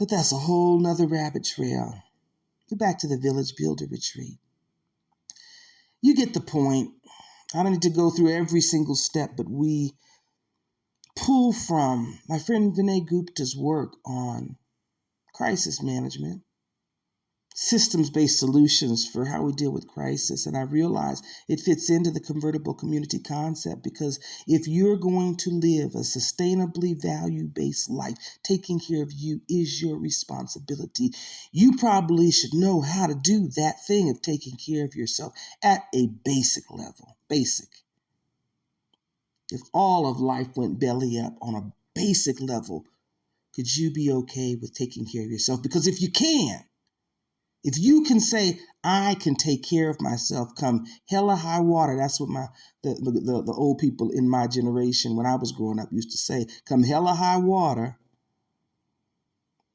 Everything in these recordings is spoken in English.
But that's a whole nother rabbit trail. Get back to the Village Builder Retreat. You get the point. I don't need to go through every single step, but we pull from my friend Vinay Gupta's work on crisis management, systems-based solutions for how we deal with crisis. And I realize it fits into the convertible community concept, because if you're going to live a sustainably value-based life, taking care of you is your responsibility. You probably should know how to do that thing of taking care of yourself at a basic level. Basic. If all of life went belly up on a basic level, could you be okay with taking care of yourself? Because if you can say, I can take care of myself come hell or high water, that's what the old people in my generation when I was growing up used to say, come hell or high water.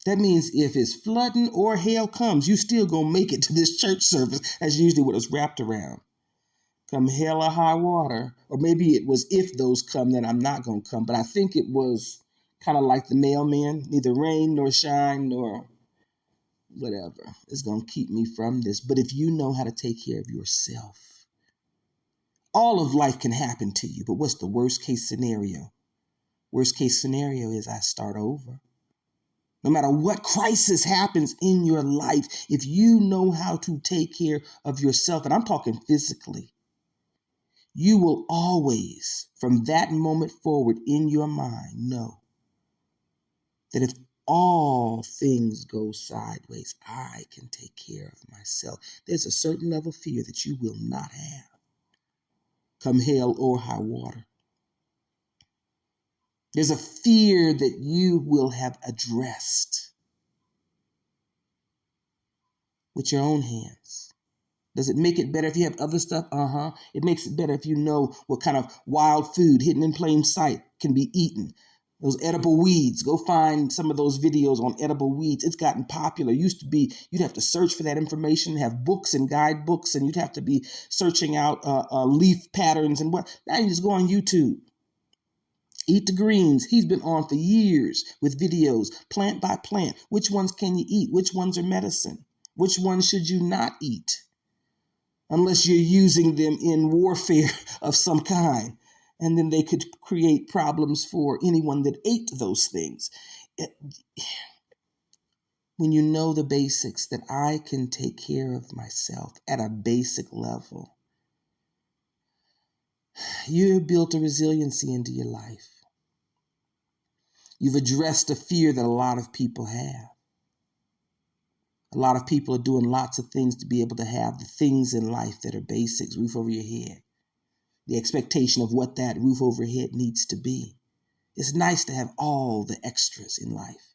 That means if it's flooding or hail comes, you still gonna make it to this church service. That's usually what it's wrapped around. Come hell or high water. Or maybe it was, if those come, then I'm not gonna come. But I think it was kind of like the mailman, neither rain nor shine nor whatever is going to keep me from this. But if you know how to take care of yourself, all of life can happen to you. But what's the worst case scenario? Worst case scenario is I start over. No matter what crisis happens in your life, if you know how to take care of yourself, and I'm talking physically, you will always, from that moment forward in your mind, know that if all things go sideways, I can take care of myself. There's a certain level of fear that you will not have, come hell or high water. There's a fear that you will have addressed with your own hands. Does it make it better if you have other stuff? It makes it better if you know what kind of wild food hidden in plain sight can be eaten. Those edible weeds. Go find some of those videos on edible weeds. It's gotten popular. It used to be, you'd have to search for that information, have books and guidebooks, and you'd have to be searching out leaf patterns and what. Now you just go on YouTube. Eat the Greens. He's been on for years with videos, plant by plant. Which ones can you eat? Which ones are medicine? Which ones should you not eat? Unless you're using them in warfare of some kind. And then they could create problems for anyone that ate those things. When you know the basics, that I can take care of myself at a basic level, you've built a resiliency into your life. You've addressed a fear that a lot of people have. A lot of people are doing lots of things to be able to have the things in life that are basics, roof over your head. The expectation of what that roof over your head needs to be. It's nice to have all the extras in life.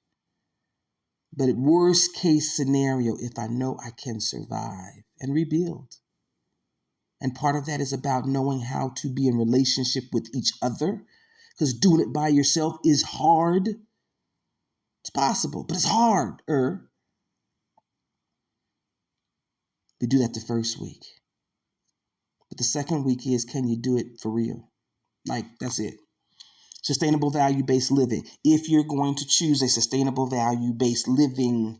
But at worst case scenario, if I know I can survive and rebuild. And part of that is about knowing how to be in relationship with each other, because doing it by yourself is hard. It's possible, but it's harder. We do that the first week. But the second week is, can you do it for real? Like, that's it. Sustainable value-based living. If you're going to choose a sustainable value-based living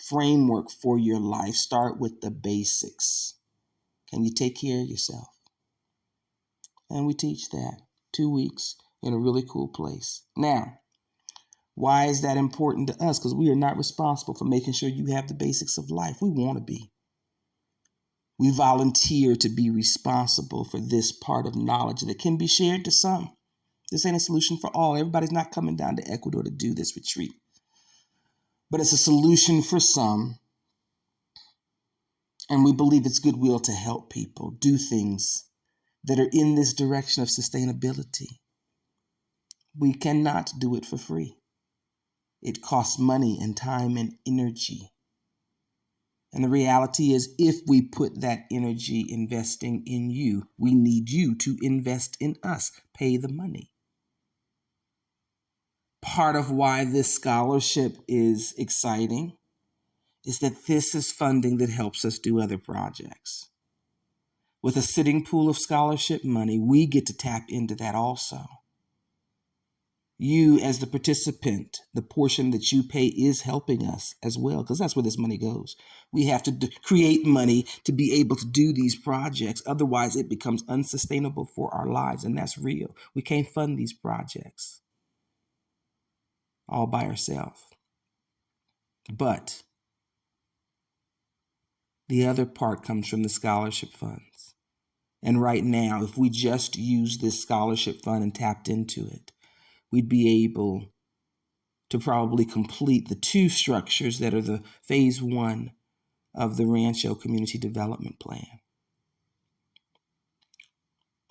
framework for your life, start with the basics. Can you take care of yourself? And we teach that 2 weeks in a really cool place. Now, why is that important to us? Because we are not responsible for making sure you have the basics of life. We want to be. We volunteer to be responsible for this part of knowledge that can be shared to some. This ain't a solution for all. Everybody's not coming down to Ecuador to do this retreat. But it's a solution for some. And we believe it's goodwill to help people do things that are in this direction of sustainability. We cannot do it for free. It costs money and time and energy. And the reality is, if we put that energy investing in you, we need you to invest in us. Pay the money. Part of why this scholarship is exciting is that this is funding that helps us do other projects. With a sitting pool of scholarship money, we get to tap into that also. You as the participant, the portion that you pay is helping us as well, because that's where this money goes. We have to create money to be able to do these projects. Otherwise, it becomes unsustainable for our lives, and that's real. We can't fund these projects all by ourselves. But the other part comes from the scholarship funds. And right now, if we just use this scholarship fund and tapped into it, we'd be able to probably complete the 2 structures that are the phase 1 of the Rancho Community Development Plan,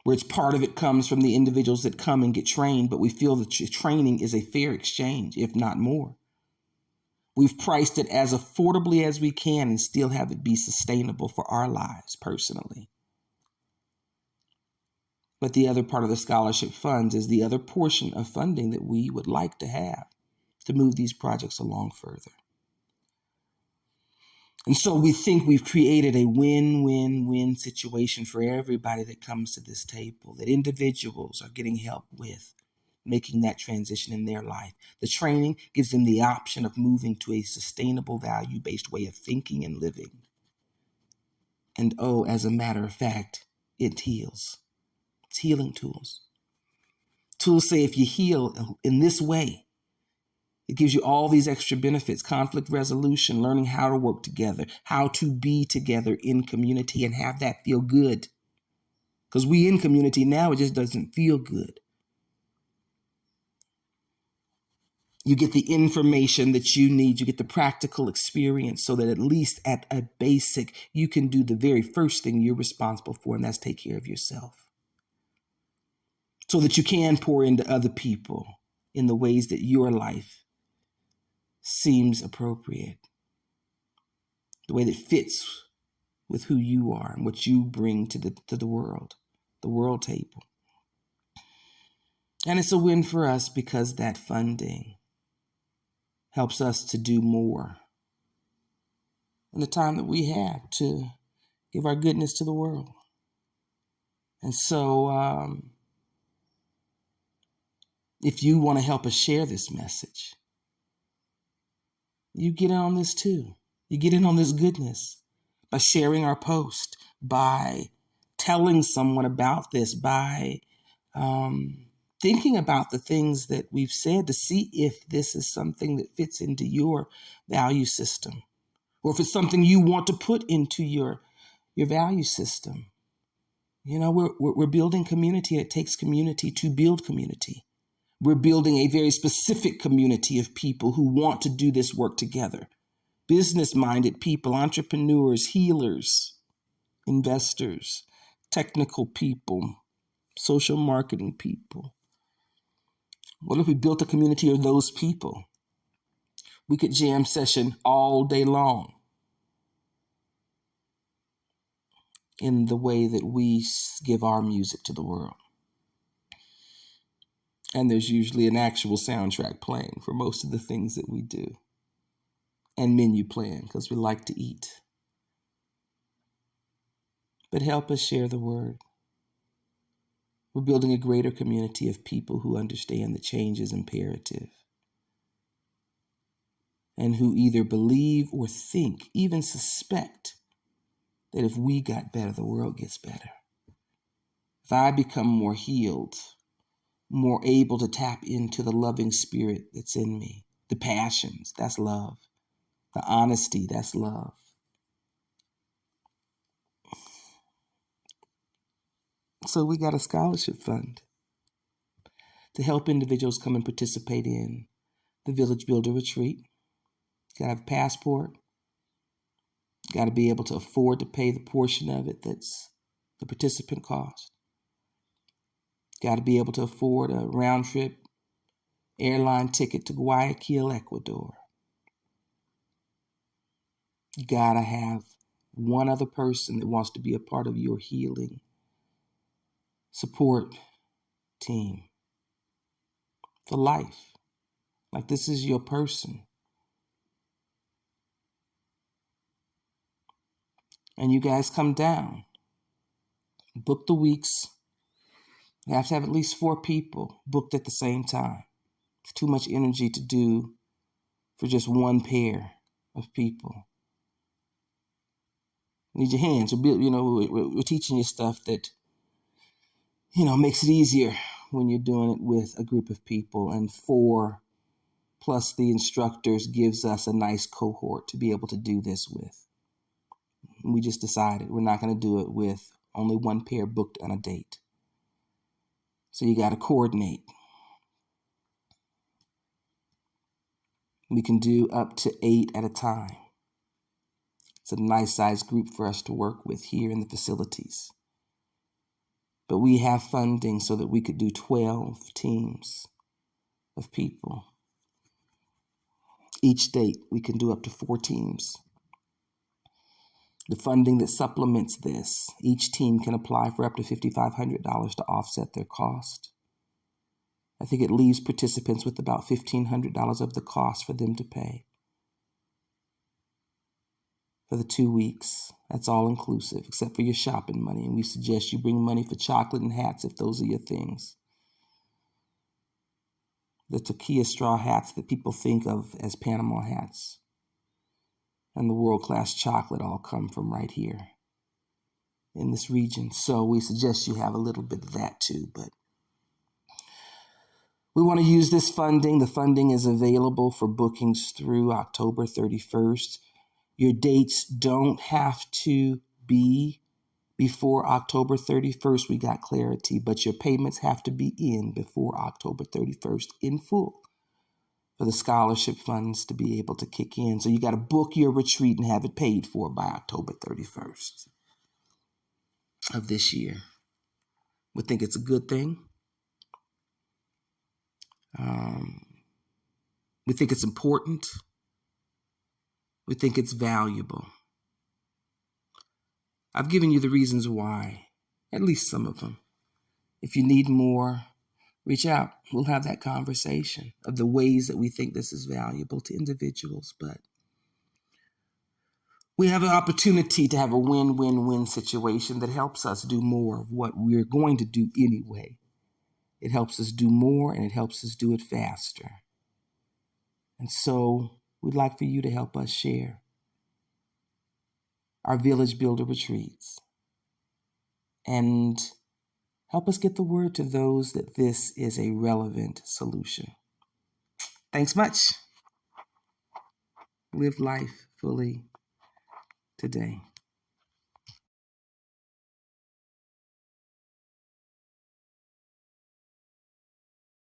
where it's part of it comes from the individuals that come and get trained, but we feel that training is a fair exchange, if not more. We've priced it as affordably as we can and still have it be sustainable for our lives personally. But the other part of the scholarship funds is the other portion of funding that we would like to have to move these projects along further. And so we think we've created a win-win-win situation for everybody that comes to this table, that individuals are getting help with making that transition in their life. The training gives them the option of moving to a sustainable, value-based way of thinking and living. And as a matter of fact, it heals. It's healing tools. Tools say if you heal in this way, it gives you all these extra benefits: conflict resolution, learning how to work together, how to be together in community and have that feel good. Because we in community now, it just doesn't feel good. You get the information that you need. You get the practical experience so that at least at a basic, you can do the very first thing you're responsible for, and that's take care of yourself. So that you can pour into other people in the ways that your life seems appropriate, the way that fits with who you are and what you bring to the world table. And it's a win for us because that funding helps us to do more in the time that we have to give our goodness to the world. And so if you want to help us share this message, you get in on this too. You get in on this goodness by sharing our post, by telling someone about this, by thinking about the things that we've said to see if this is something that fits into your value system, or if it's something you want to put into your value system. You know, we're building community. It takes community to build community. We're building a very specific community of people who want to do this work together. Business-minded people, entrepreneurs, healers, investors, technical people, social marketing people. What if we built a community of those people? We could jam session all day long in the way that we give our music to the world. And there's usually an actual soundtrack playing for most of the things that we do. And menu playing because we like to eat. But help us share the word. We're building a greater community of people who understand that change is imperative and who either believe or think, even suspect, that if we got better, the world gets better. If I become more healed, more able to tap into the loving spirit that's in me, the passions, that's love, the honesty, that's love. So we got a scholarship fund to help individuals come and participate in the Village Builder Retreat. You gotta have a passport. You gotta be able to afford to pay the portion of it that's the participant cost. You gotta be able to afford a round trip airline ticket to Guayaquil, Ecuador. You gotta have one other person that wants to be a part of your healing support team for life. Like this is your person. And you guys come down, book the weeks. You have to have at least 4 people booked at the same time. too much energy to do for just one pair of people. You need your hands. We're teaching you stuff that, makes it easier when you're doing it with a group of people. And 4 plus the instructors gives us a nice cohort to be able to do this with. And we just decided we're not going to do it with only one pair booked on a date. So you got to coordinate. We can do up to 8 at a time. It's a nice sized group for us to work with here in the facilities. But we have funding so that we could do 12 teams of people. Each date, we can do up to 4 teams. The funding that supplements this, each team can apply for up to $5,500 to offset their cost. I think it leaves participants with about $1,500 of the cost for them to pay. For the 2 weeks, that's all inclusive, except for your shopping money. And we suggest you bring money for chocolate and hats if those are your things. The Takia straw hats that people think of as Panama hats and the world-class chocolate all come from right here in this region. So we suggest you have a little bit of that too, but we want to use this funding. The funding is available for bookings through October 31st. Your dates don't have to be before October 31st. We got clarity, but your payments have to be in before October 31st in full for the scholarship funds to be able to kick in. So you got to book your retreat and have it paid for by October 31st of this year. We think it's a good thing. We think it's important. We think it's valuable. I've given you the reasons why, at least some of them. If you need more, reach out. We'll have that conversation of the ways that we think this is valuable to individuals. But we have an opportunity to have a win-win-win situation that helps us do more of what we're going to do anyway. It helps us do more and it helps us do it faster. And so we'd like for you to help us share our Village Builder retreats and help us get the word to those that this is a relevant solution. Thanks much. Live life fully today.